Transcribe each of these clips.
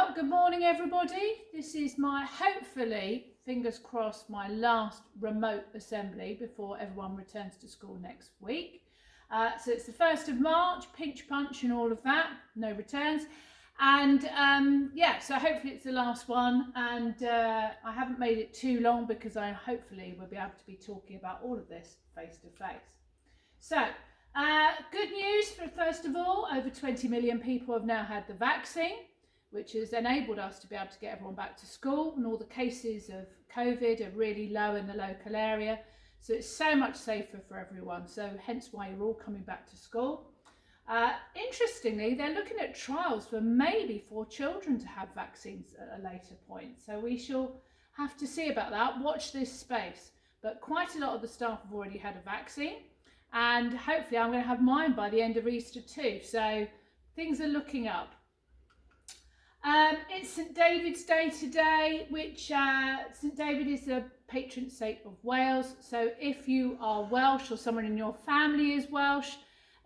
Well, good morning everybody. This is my, hopefully, fingers crossed, my last remote assembly before everyone returns to school next week. So it's the 1st of March, pinch punch and all of that, no returns. And yeah, so hopefully it's the last one, and I haven't made it too long because I hopefully will be able to be talking about all of this face to face. So good news for first of all, over 20 million people have now had the vaccine, which has enabled us to be able to get everyone back to school, and all the cases of COVID are really low in the local area. So it's so much safer for everyone. So hence why you're all coming back to school. Interestingly, they're looking at trials for maybe for children to have vaccines at a later point. So we shall have to see about that. Watch this space. But quite a lot of the staff have already had a vaccine, and hopefully I'm going to have mine by the end of Easter too. So things are looking up. It's St David's Day today, which St David is the patron saint of Wales. So if you are Welsh or someone in your family is Welsh,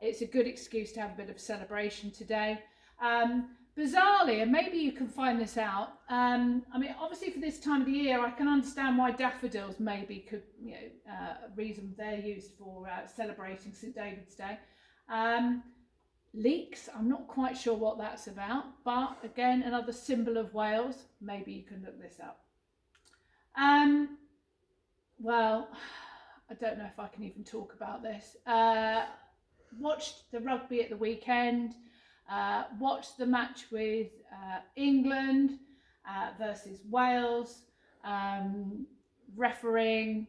it's a good excuse to have a bit of celebration today. Bizarrely, and maybe you can find this out, I mean, obviously for this time of the year, I can understand why daffodils maybe could, a reason they're used for celebrating St David's Day. Leeks, I'm not quite sure what that's about, but again, another symbol of Wales. Maybe you can look this up. Well, I don't know if I can even talk about this. Watched the rugby at the weekend, watched the match with England versus Wales, refereeing.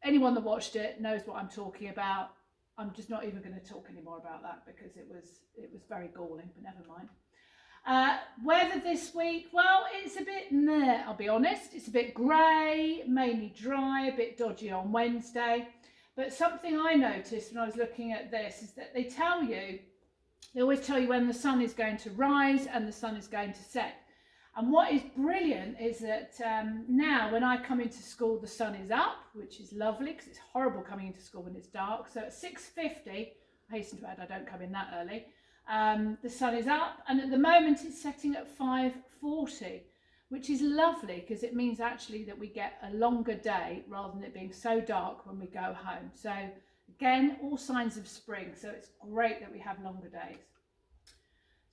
Anyone that watched it knows what I'm talking about. I'm just not even going to talk anymore about that because it was very galling, but never mind. Weather this week, well, it's a bit meh, I'll be honest. It's a bit grey, mainly dry, a bit dodgy on Wednesday. But something I noticed when I was looking at this is that they always tell you when the sun is going to rise and the sun is going to set. And what is brilliant is that now when I come into school, the sun is up, which is lovely because it's horrible coming into school when it's dark. So at 6:50, I hasten to add, I don't come in that early, the sun is up, and at the moment it's setting at 5:40, which is lovely because it means actually that we get a longer day rather than it being so dark when we go home. So again, all signs of spring, so it's great that we have longer days.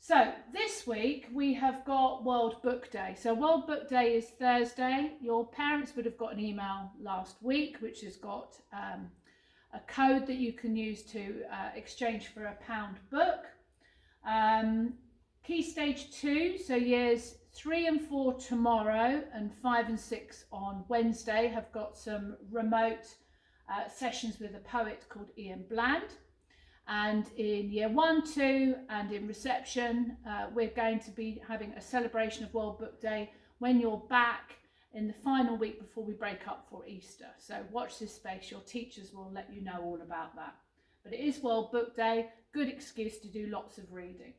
So this week we have got World Book Day. So World Book Day is Thursday. Your parents would have got an email last week which has got a code that you can use to exchange for a £1 book. Key Stage 2, so years 3 and 4 tomorrow and 5 and 6 on Wednesday, have got some remote sessions with a poet called Ian Bland. And in year 1, 2 and in reception, we're going to be having a celebration of World Book Day when you're back in the final week before we break up for Easter. So watch this space, your teachers will let you know all about that. But it is World Book Day, good excuse to do lots of reading.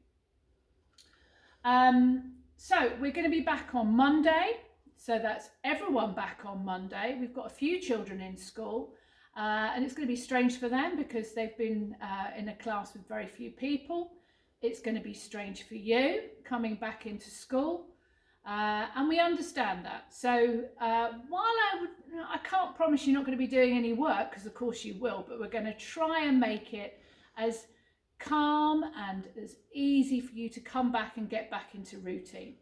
So we're going to be back on Monday, so that's everyone back on Monday. We've got a few children in school. And it's going to be strange for them because they've been in a class with very few people. It's going to be strange for you coming back into school, and we understand that. So while I can't promise you're not going to be doing any work, because of course you will, but we're going to try and make it as calm and as easy for you to come back and get back into routine.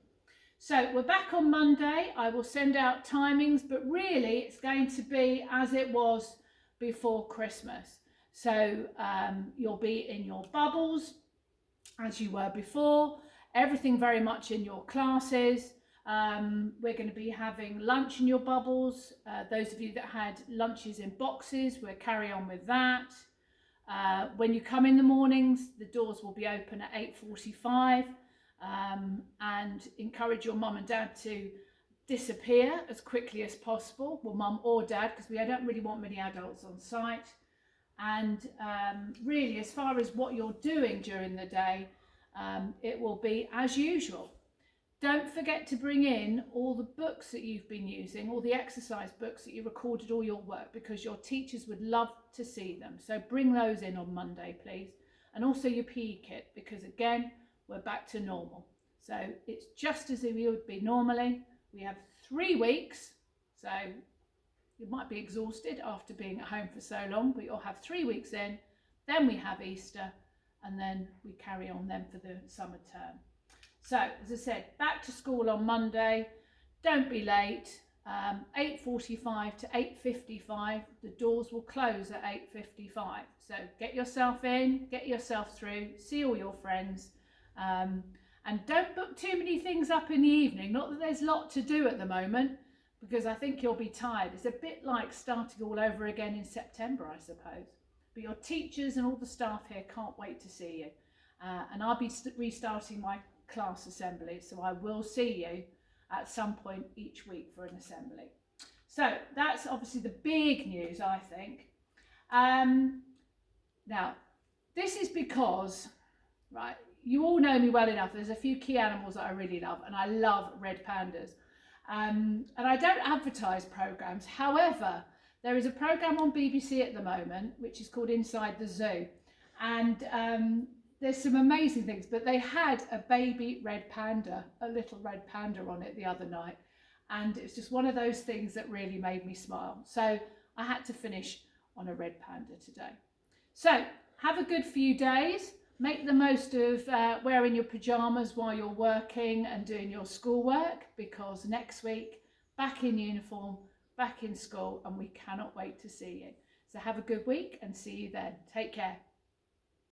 So we're back on Monday. I will send out timings, but really it's going to be as it was before Christmas. So you'll be in your bubbles as you were before, everything very much in your classes. We're going to be having lunch in your bubbles. Those of you that had lunches in boxes, we'll carry on with that. When you come in the mornings, the doors will be open at 8:45, and encourage your mum and dad to disappear as quickly as possible, well, mum or dad, because we don't really want many adults on site. And really, as far as what you're doing during the day, it will be as usual. Don't forget to bring in all the books that you've been using, all the exercise books that you recorded all your work, because your teachers would love to see them. So bring those in on Monday, please. And also your PE kit, because again, we're back to normal. So it's just as we would be normally. We have 3 weeks, so you might be exhausted after being at home for so long, but you'll have 3 weeks in, then we have Easter, and then we carry on then for the summer term. So, as I said, back to school on Monday. Don't be late. 8:45 to 8:55. The doors will close at 8:55. So get yourself in, get yourself through, see all your friends, and don't book too many things up in the evening. Not that there's a lot to do at the moment, because I think you'll be tired. It's a bit like starting all over again in September, I suppose. But your teachers and all the staff here can't wait to see you. And I'll be restarting my class assembly, so I will see you at some point each week for an assembly. So that's obviously the big news, I think. Now, this is because, right, you all know me well enough. There's a few key animals that I really love, and I love red pandas. And I don't advertise programs. However, there is a program on BBC at the moment, which is called Inside the Zoo. And there's some amazing things, but they had a baby red panda, a little red panda on it the other night. And it's just one of those things that really made me smile. So I had to finish on a red panda today. So have a good few days. Make the most of wearing your pajamas while you're working and doing your schoolwork, because next week, back in uniform, back in school, and we cannot wait to see you. So have a good week and see you then. Take care.